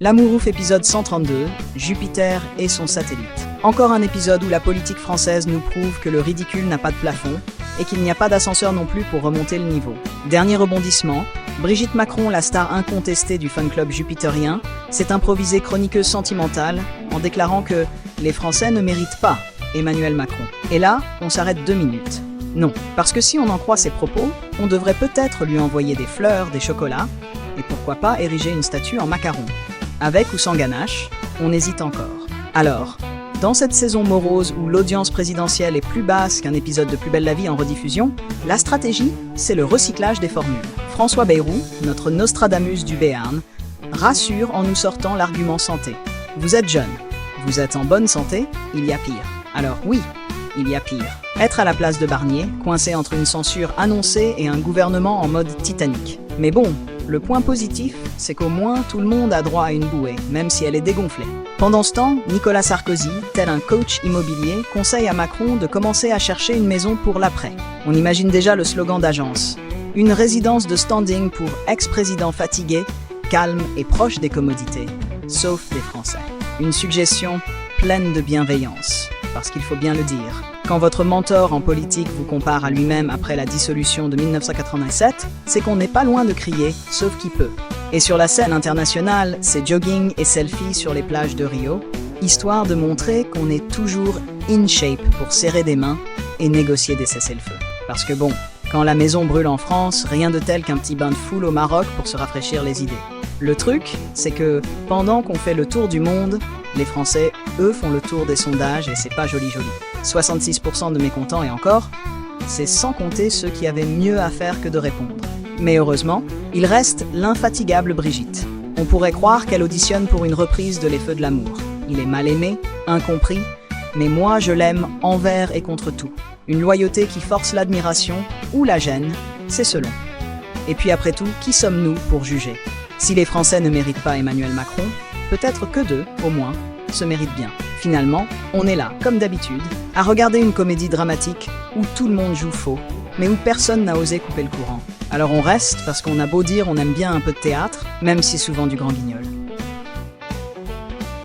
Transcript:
L'Amourouf épisode 132, Jupiter et son satellite. Encore un épisode où la politique française nous prouve que le ridicule n'a pas de plafond et qu'il n'y a pas d'ascenseur non plus pour remonter le niveau. Dernier rebondissement, Brigitte Macron, la star incontestée du fan club jupitérien, s'est improvisée chroniqueuse sentimentale en déclarant que les Français ne méritent pas Emmanuel Macron. Et là, on s'arrête 2 minutes. Non, parce que si on en croit ses propos, on devrait peut-être lui envoyer des fleurs, des chocolats, et pourquoi pas ériger une statue en macaron. Avec ou sans ganache, on hésite encore. Alors, dans cette saison morose où l'audience présidentielle est plus basse qu'un épisode de Plus belle la vie en rediffusion, la stratégie, c'est le recyclage des formules. François Bayrou, notre Nostradamus du Béarn, rassure en nous sortant l'argument santé. Vous êtes jeune, vous êtes en bonne santé, il y a pire. Alors oui, il y a pire. Être à la place de Barnier, coincé entre une censure annoncée et un gouvernement en mode Titanic. Mais bon, le point positif, c'est qu'au moins tout le monde a droit à une bouée, même si elle est dégonflée. Pendant ce temps, Nicolas Sarkozy, tel un coach immobilier, conseille à Macron de commencer à chercher une maison pour l'après. On imagine déjà le slogan d'agence. Une résidence de standing pour ex-présidents fatigués, calmes et proches des commodités, sauf des Français. Une suggestion pleine de bienveillance, parce qu'il faut bien le dire. Quand votre mentor en politique vous compare à lui-même après la dissolution de 1987, c'est qu'on n'est pas loin de crier « sauf qui peut ». Et sur la scène internationale, c'est jogging et selfie sur les plages de Rio, histoire de montrer qu'on est toujours in shape pour serrer des mains et négocier des cessez-le-feu. Parce que bon, quand la maison brûle en France, rien de tel qu'un petit bain de foule au Maroc pour se rafraîchir les idées. Le truc, c'est que pendant qu'on fait le tour du monde, les Français, eux, font le tour des sondages et c'est pas joli. 66% de mécontents et encore, c'est sans compter ceux qui avaient mieux à faire que de répondre. Mais heureusement, il reste l'infatigable Brigitte. On pourrait croire qu'elle auditionne pour une reprise de Les Feux de l'amour. Il est mal aimé, incompris, mais moi je l'aime envers et contre tout. Une loyauté qui force l'admiration ou la gêne, c'est selon. Et puis après tout, qui sommes-nous pour juger ? Si les Français ne méritent pas Emmanuel Macron, peut-être que d'eux, au moins, se méritent bien. Finalement, on est là, comme d'habitude, à regarder une comédie dramatique où tout le monde joue faux, mais où personne n'a osé couper le courant. Alors on reste parce qu'on a beau dire on aime bien un peu de théâtre, même si souvent du grand guignol.